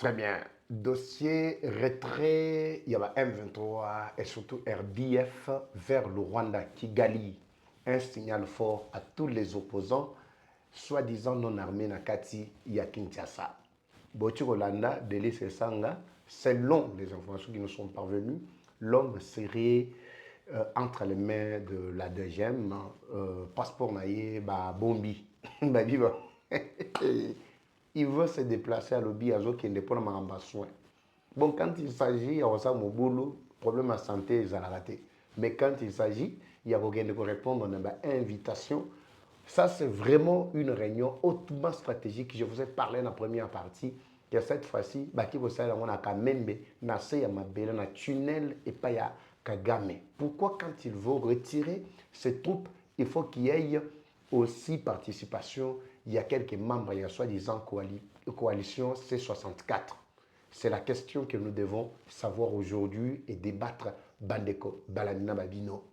Très bien. Dossier retrait, il y a M23 et surtout RDF vers le Rwanda, Kigali. Un signal fort à tous les opposants, soi-disant non armés Nakati, il y a Kinshasa. Bochi Rolanda, Delis et Sanga, selon les informations qui nous sont parvenues, l'homme serait entre les mains de la deuxième, passeport naïe, bombi. Il veut se déplacer à l'objet à qui ne peut pas soin. Bon, quand il s'agit, il y a aussi mon boulot, problème de santé, ils ont raté. Mais quand il s'agit, il y a quelqu'un de répondre à une invitation. Ça, c'est vraiment une réunion hautement stratégique. Je vous ai parlé dans la première partie. Que cette fois-ci, qui vous savez, on a quand même un tunnel et pas à Kagame. Pourquoi, quand il veut retirer ses troupes, il faut qu'il y ait aussi participation. Il y a quelques membres, il y a soi-disant coalition C64. C'est la question que nous devons savoir aujourd'hui et débattre. Bandeko, Balanina Babino.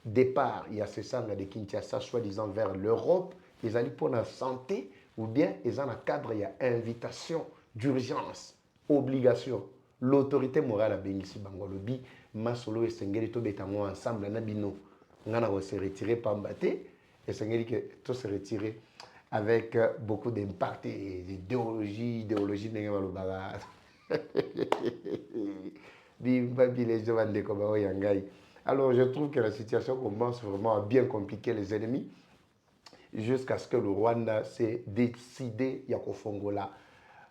Départ, il y a ces sangs de Kinshasa, soi-disant vers l'Europe. Ils allaient pour la santé ou bien ils ont un cadre, il y a invitation d'urgence, obligation. L'autorité morale a béni ici, Bangolobi, Masolo et Sengeli, tout bétango ensemble, Nabino. On a se retirer par Mbaté et Sengeli que tout se retirer avec beaucoup d'impact et d'idéologie, alors je trouve que la situation commence vraiment à bien compliquer les ennemis jusqu'à ce que le Rwanda s'est décidé à la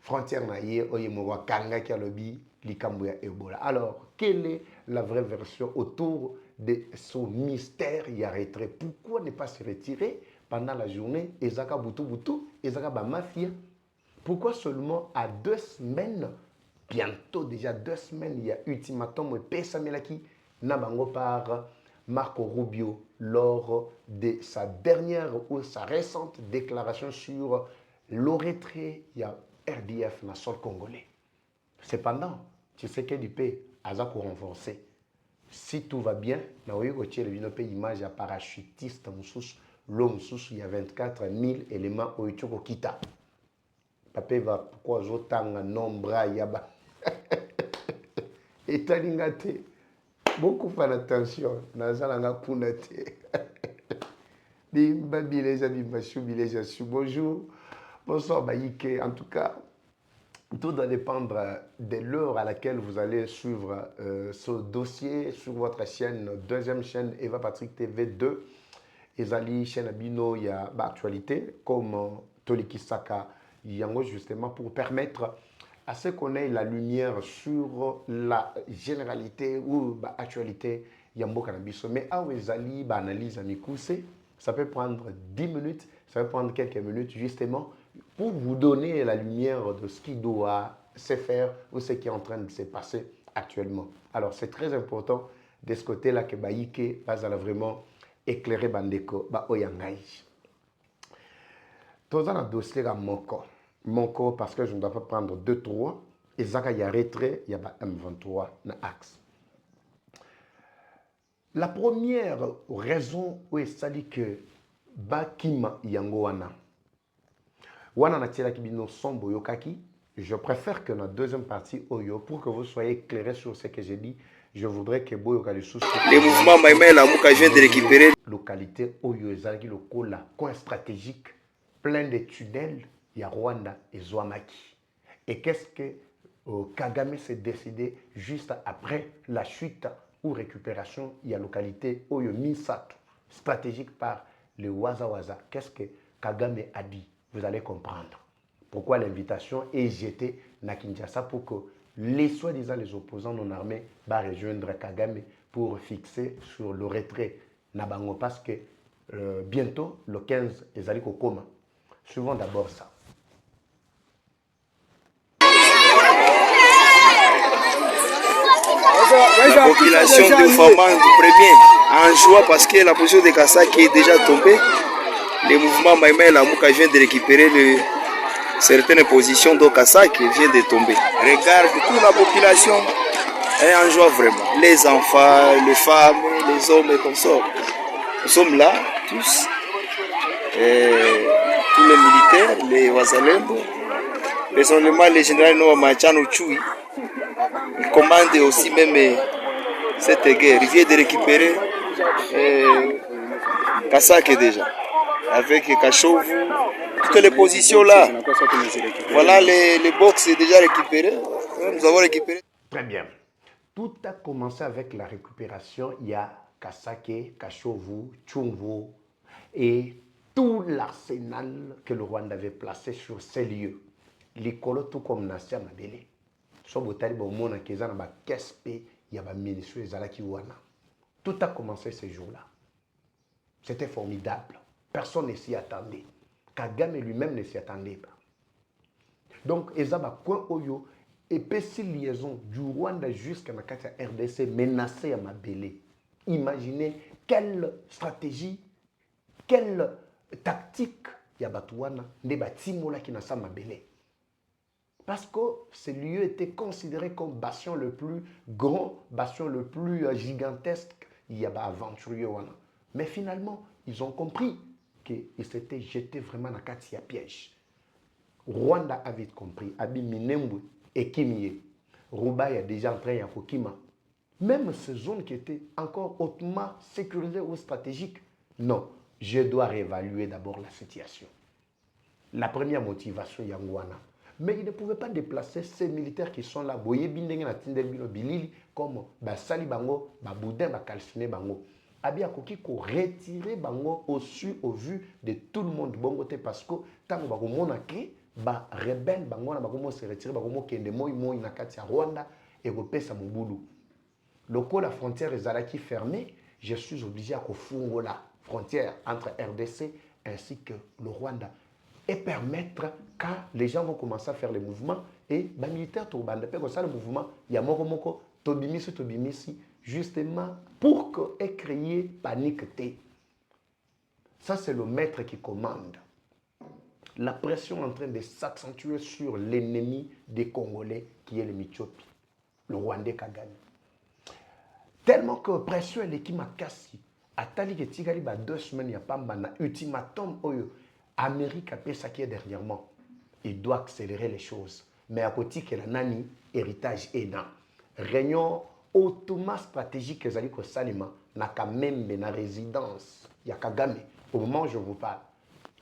frontière naïe oyemora kanga qui a lobby likambuya Ebola. Alors quelle est la vraie version autour de ce mystère y a retrait? Pourquoi ne pas se retirer pendant la journée? Ezaka butu butu, ezaka ba mafia. Pourquoi seulement à 2 semaines, bientôt déjà 2 semaines, il y a ultimatum Pesamelaki Nabango par Marco Rubio lors de sa dernière ou sa récente déclaration sur le retrait, il y a RDF dans le sol congolais. Cependant, tu sais que l'IP a renforcé. Si tout va bien, il y a une image à parachutiste, il y a 24 000 éléments au Kita. Papa va pourquoi j'otanga nombre yaba. Et talingate. Beaucoup font attention. Nazalanga punate. Bonjour. Bonsoir Baïke. En tout cas, tout doit dépendre de l'heure à laquelle vous allez suivre ce dossier sur votre chaîne, deuxième chaîne Eva Patrick TV 2. Ezali chaîne Abino, il y a actualité comme Toliki Saka Yango justement pour permettre à ce qu'on ait la lumière sur la généralité ou l'actualité Yambo Cannabis. Mais à Ezali, analyse à Mikouse, ça peut prendre 10 minutes, ça peut prendre quelques minutes justement pour vous donner la lumière de ce qui doit se faire ou ce qui est en train de se passer actuellement. Alors c'est très important de ce côté-là que Baïke va vraiment éclairer Bandeko Oyangai. Tout ça dans le dossier à Moko parce que je ne dois pas prendre 2-3 et ça il y a retrait, il y a M23 dans l'axe. La première raison où il s'agit que Bakima Yango Wana Natira Kibino Sombo Yokaki, je préfère que dans la deuxième partie Oyo, pour que vous soyez éclairés sur ce que j'ai dit, je voudrais que Boyo Kalisous. Les mouvements Maïmaï Lamouka viennent de récupérer. Localité Oyo Ezaki, le coin stratégique, plein de tunnels, il y a Rwanda et Zouamaki. Et qu'est-ce que Kagame s'est décidé juste après la chute ou récupération, il y a localité Oyo Misato, stratégique par le Waza Waza. Qu'est-ce que Kagame a dit? Vous allez comprendre pourquoi l'invitation est jetée à Kinshasa pour que les soi-disant les opposants non armés va rejoindre Kagame pour fixer sur le retrait Nabango parce que bientôt le 15 les alliés au coma. Suivons d'abord ça. La population de Faman du premier en joie parce que la position de Kasaki est déjà tombée. Les mouvements Maïmaï Lamouka vient de récupérer certaines positions dont Kasaki vient de tomber. Regarde, toute la population est en joie vraiment. Les enfants, les femmes, les hommes et comme ça. Nous sommes là, tous. Et tous les militaires, les Wazalembo, Personnellement, le général Noa Machano Chui, il commande aussi même cette guerre. Il vient de récupérer Kasake déjà, avec Kachovu, toutes les positions là. Voilà, les box est déjà récupéré. Nous avons récupéré. Très bien. Tout a commencé avec la récupération. Il y a Kasake, Kachovu, Tchumvu et tout l'arsenal que le Rwanda avait placé sur ces lieux. L'école tout comme Nassia Mabele. Sobotali Bomona Kezana ba Kespe, il y a ba ministre Zalaki Wana. Tout a commencé ces jours-là. C'était formidable. Personne ne s'y attendait. Kagame lui-même ne s'y attendait pas. Donc, Ezaba Coin Oyo, épaissi liaison du Rwanda jusqu'à la RDC menacée à Mabele. Imaginez quelle stratégie, quelle tactique il y a Batouana, des bâtiments qui n'a pas Mabele. Parce que ce lieu était considéré comme bastion le plus grand, bastion le plus gigantesque, il y a aventurier. Mais finalement, ils ont compris qu'ils s'étaient jetés vraiment dans un piège. Rwanda a vite compris. Abi Minembwe et Kimie. Rouba est déjà en train de Kokima. Même ces zones qui étaient encore hautement sécurisées ou stratégiques. Non, je dois réévaluer d'abord la situation. La première motivation, Yangwana. Mais ils ne pouvaient pas déplacer ces militaires qui sont là. Comme Basali Bango, Baboudin, Bakalsine Bango. Abi Akoki ko retirer Bango au vu de tout le monde. Bongote parce que tant que monake, ba rebelle Bango na Bango se retirer Bango kende moi na kati ya Rwanda et repesa Mobulu. Lorsque la frontière est fermée, je suis obligé à refoncer la frontière entre RDC ainsi que le Rwanda et permettre que les gens vont commencer à faire les mouvements et les militaires tombent comme ça le mouvement il y a moko tobimisi justement pour que et créer panique té. Ça c'est le maître qui commande. La pression est en train de s'accentuer sur l'ennemi des Congolais qui est le Michopi, le Rwandais Kagame. Tellement que pression est l'équipe Makassi. Atali que Tigali ba 2 semaines il y a pas na ultimatum oyo. Amérique a fait ça qui est dernièrement. Il doit accélérer les choses. Mais à côté que la nani, héritage est dans. Réunion automate stratégique que Zali Salima n'a quand même na résidence. Il y a Kagame. Au moment où je vous parle,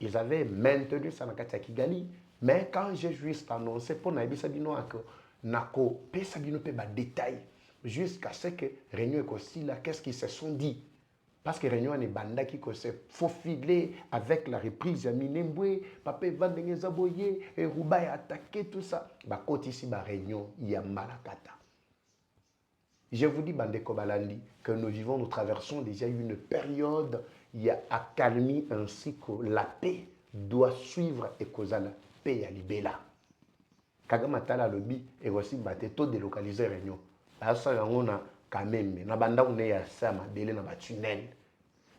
ils avaient maintenu ça dans Kigali. Mais quand j'ai juste annoncé pour Naïbi Sabino que Nako, Sabino peut détail jusqu'à ce que Réunion est aussi là, qu'est-ce qu'ils se sont dit? Parce que Réunion est banda qui s'est faufilé avec la reprise de Minembwe, Papa Vandenge Zaboye, et Rouba a attaqué tout ça. Bah, côté ici, bah, Réunion, il y a Malakata. Je vous dis, Bande Kobalandi, que nous traversons déjà une période, il y a accalmie ainsi que la paix doit suivre et causer la paix à Libéla. Kagamatala lobby et aussi tout délocaliser Réunion. Ça, on a quand même, na banda on est à ça, Mabele na tunnel.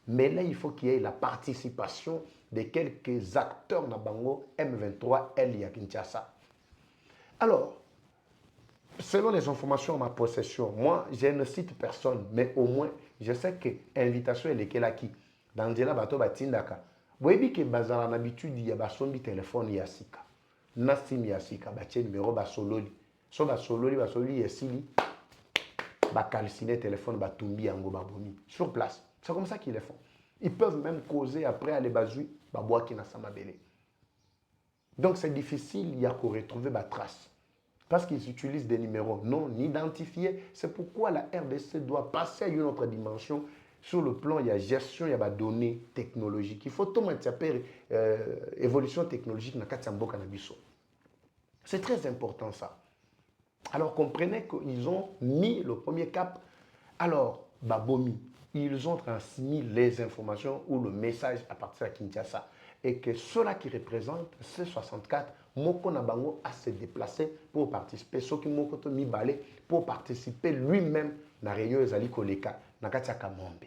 Mais là, il faut qu'il y ait la participation de quelques acteurs na bango M23 L Kinshasa. Alors, selon les informations à ma possession, moi, je ne cite personne, mais au moins, je sais que l'invitation est laquelle qui dans la bateau batindaka. Vous voyez que bazar en habitude, il y a basombi téléphone yasika. Nasim yasika, baché numéro basololi. So basololi yasili. Calciner téléphone, batumbi yango babomi sur place. C'est comme ça qu'ils le font. Ils peuvent même causer après aller bazui, baboa qui n'a pas mabélé. Donc c'est difficile, il y a qu'à retrouver ma trace. Parce qu'ils utilisent des numéros non identifiés. C'est pourquoi la RDC doit passer à une autre dimension. Sur le plan, il y a gestion, il y a données technologiques. Il faut tout mettre évolution technologique dans Katsambok Kanabiso. C'est très important ça. Alors comprenez qu'ils ont mis le premier cap. Alors, Babomi, ils ont transmis les informations ou le message à partir de Kinshasa. Et que ceux-là qui représentent C64, Moko Nabango a se déplacé pour participer. Ceux qui Moko mi balé pour participer lui-même à la réunion Ezali Koleka, na Katia Kamombe.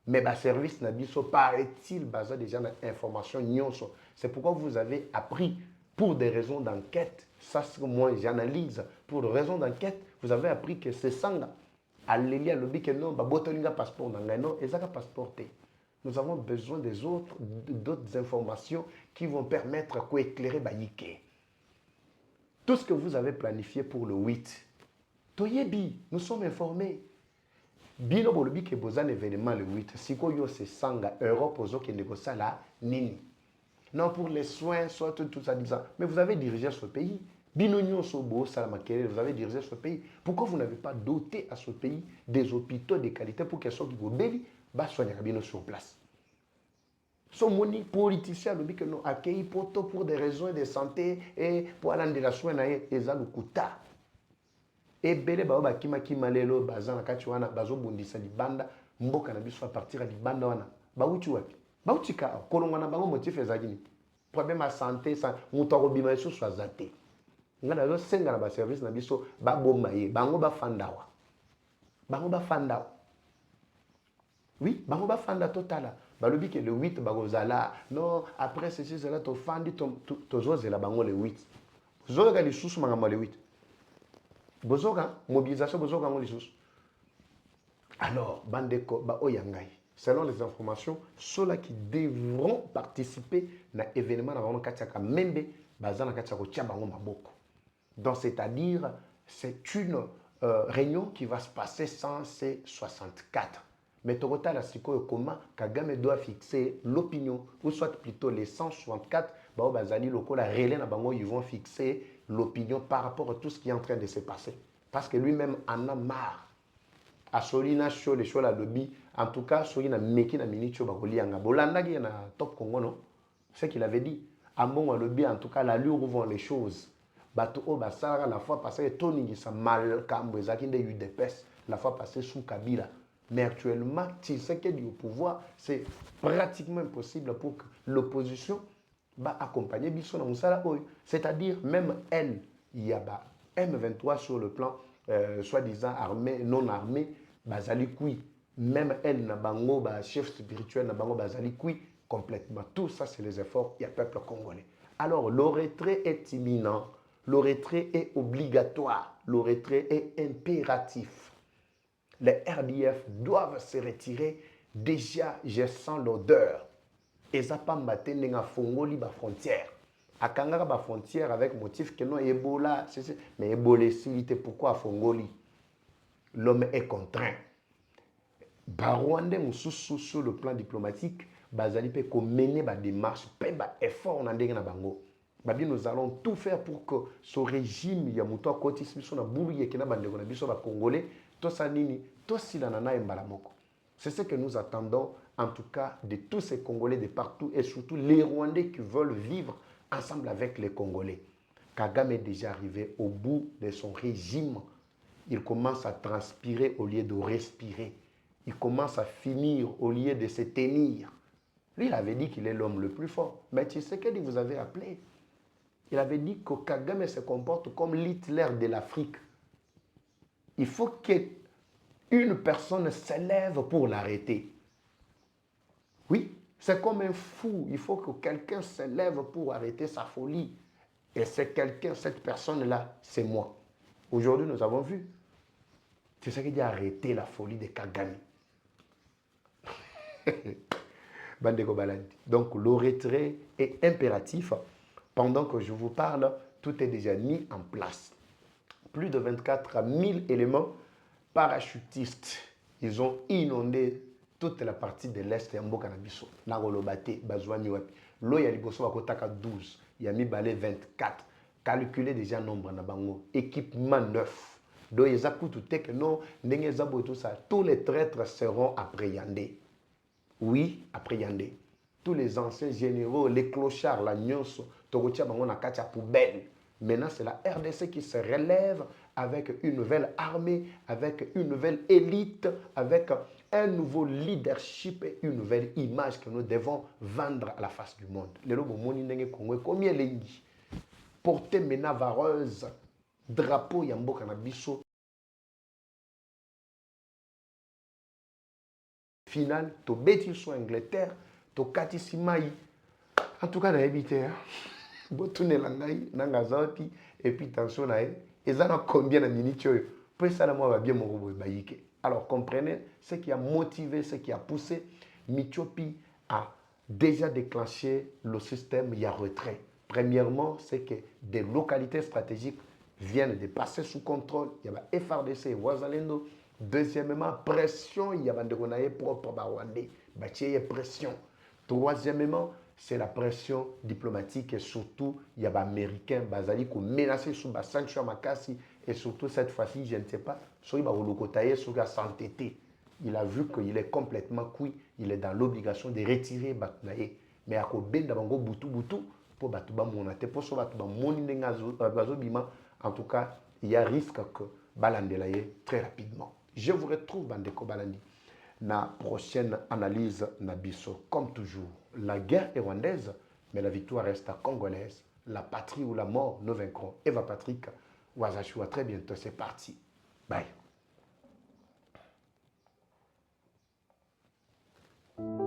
Mais le service Nabiso paraît-il basé déjà dans l'information nyonso. C'est pourquoi vous avez appris pour des raisons d'enquête. Ça, c'est que moi j'analyse. Pour des raisons d'enquête, vous avez appris que c'est ça. Alléluia, le que non, botolinga passeport non, et ça passeport. Nous avons besoin d'autres informations qui vont permettre d'éclairer Baïké. Tout ce que vous avez planifié pour le 8, Toyebi, nous sommes informés. Bino bolobi ke bozan événement le 8, siko yo se sanga Europe ozo ke négocia la nini. Non, pour les soins, soit tout ça, disant. Mais vous avez dirigé ce pays. Bino nyonso bo salamakere, vous avez dirigé ce pays. Pourquoi vous n'avez pas doté à ce pays des hôpitaux de qualité pour qu'ils soient beli, bas soignent bino sur place? Son moni politicien le dit que nous accueillons pour des raisons de santé et pour aller de la soin et ça le coûta. Et belé ba ba kima kima lelo bazana kati wana bazo bundisa libanda mboka na biso partir à libanda wana ba uti wapi ba uti ka kolonga na bango motif ezakini problème à santé ça muto ko bima so so azate ngana zo senga na ba service na biso ba bomba ye bango ba fandawa oui bango ba fanda totala balobi que le 8 bagozala non après ceci cela to fandi to zozela bango le 8 zoga li susu mangama le 8 bozoka mobilisation bozoka ngo lisusu. Alors bandeko ba oyangai selon les informations ceux-là qui devront participer à l'événement na bango katiaka membe bazana katiako tia bango maboko. Donc c'est-à-dire c'est une réunion qui va se passer sans ces 64. Mais Tokota la siko comment Kagame doit fixer l'opinion ou soit plutôt les 164 ba bazali lokola relais na bango ils vont fixer l'opinion par rapport à tout ce qui est en train de se passer. Parce que lui-même en a marre. A Solina show les shows la lobby. En tout cas, Solina meki na minicho bakolianga. Bolanda qui na top Congo non. C'est qu'il avait dit. À mon lobby en tout cas l'allure où vont les choses. Bato o basara la fois passée Tony sa mal kambo ezaki nde UDPS la fois passée sous Kabila. Mais actuellement, Tshisekedi au pouvoir, c'est pratiquement impossible pour que l'opposition va accompagner Bisso na Moussala Oyo. C'est-à-dire, même elle, il y a M23 sur le plan, soi-disant armé, non armé, Bazali Koui. Même elle, na bango, chef spirituel, na bango, Bazali Koui, complètement. Tout ça, c'est les efforts du peuple congolais. Alors, le retrait est imminent, le retrait est obligatoire, le retrait est impératif. Les RDF doivent se retirer. Déjà, je sens l'odeur. Et ça pas matin n'a fongoli ba frontière. A Kangara ba frontière avec motif que non Ebola, mais Ebola c'est pourquoi à Fongoli. L'homme est contraint. Barwande mususu sur le plan diplomatique, bazali pe ko mener ba démarche, pe ba effort na ndenge na bango. Babi nous allons tout faire pour que ce régime ya muto akoti biso na bulu yeke na bandeko na biso ba congolais, to sanini, to silana na embalamoko. C'est ce que nous attendons, en tout cas, de tous ces Congolais de partout et surtout les Rwandais qui veulent vivre ensemble avec les Congolais. Kagame est déjà arrivé au bout de son régime. Il commence à transpirer au lieu de respirer. Il commence à finir au lieu de se tenir. Lui, il avait dit qu'il est l'homme le plus fort. Mais tu sais qu'il vous avait appelé. Il avait dit que Kagame se comporte comme l'Hitler de l'Afrique. Il faut qu'une personne s'élève pour l'arrêter. Oui, c'est comme un fou. Il faut que quelqu'un s'élève pour arrêter sa folie. Et c'est quelqu'un, cette personne-là, c'est moi. Aujourd'hui, nous avons vu. C'est ça qui dit arrêter la folie de Kagame. Bandeko Balandi. Donc, le retrait est impératif. Pendant que je vous parle, tout est déjà mis en place. Plus de 24 000 éléments parachutistes. Ils ont inondé toute la partie de l'Est de Mboka na biso. Nagolobate, Bazwani wapi. L'eau ya liboso bakotaka 12. Yami balé 24. Calculez déjà nombre na bango. Équipement neuf. Donc, ils ont que non, tout ça. Tous les traîtres seront appréhendés. Oui, appréhendés. Tous les anciens généraux, les clochards, la nyonso, Togotia bango na katia poubelle. Maintenant, c'est la RDC qui se relève avec une nouvelle armée, avec une nouvelle élite, avec un nouveau leadership et une nouvelle image que nous devons vendre à la face du monde. Les lobos moni ndenge Congo, combien lengi porter maintenant vareuse, drapeau yamboka na biso. Final, to beti sur Angleterre, to kati simai. En tout cas, na habité. Botune langai, nangazapi, et puis attention là, et ça combien de minutes pour ça là moi va bien mon robot baïke. Alors comprenez ce qui a motivé, ce qui a poussé Michopi à déjà déclencher le système il y a retrait. Premièrement, c'est que des localités stratégiques viennent de passer sous contrôle. Il y a FRDC, Ouazalendo. Deuxièmement, pression, il y a des propres Rwandais. Il y a pression. Troisièmement, c'est la pression diplomatique et surtout, il y a des Américains qui ont menacé sous la sanction Makassi et surtout cette fois-ci, je ne sais pas, il a s'entêté. Il a vu qu'il est complètement cuit, il est dans l'obligation de retirer Batunaye. Mais à côté de Boutou pour Batouba Monate, pour ce Batouba Monine, en tout cas, il y a risque que Balandelaye très rapidement. Je vous retrouve, Bandeko Balandi, dans la prochaine analyse Nabiso. Comme toujours, la guerre est rwandaise, mais la victoire reste congolaise. La patrie ou la mort, nous vaincrons. Eva Patrick, Ouazachou, à très bientôt, c'est parti. Bye.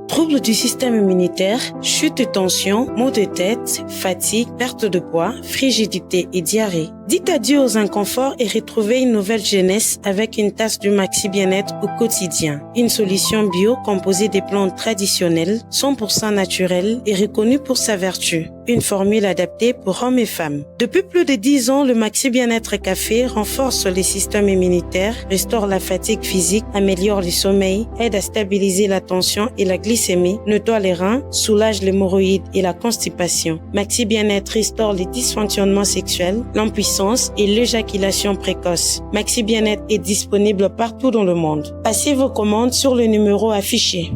Troubles du système immunitaire, chute de tension, maux de tête, fatigue, perte de poids, frigidité et diarrhée. Dites adieu aux inconforts et retrouvez une nouvelle jeunesse avec une tasse du Maxi Bien-être au quotidien. Une solution bio composée des plantes traditionnelles, 100% naturelles et reconnue pour sa vertu. Une formule adaptée pour hommes et femmes. Depuis plus de 10 ans, le Maxi Bien-être Café renforce les systèmes immunitaires, restaure la fatigue physique, améliore le sommeil, aide à stabiliser la tension et la glycémie, nettoie les reins, soulage l'hémorroïde et la constipation. Maxi Bien-être restaure les dysfonctionnements sexuels, l'impuissance et l'éjaculation précoce. Maxi Bien-être est disponible partout dans le monde. Passez vos commandes sur le numéro affiché.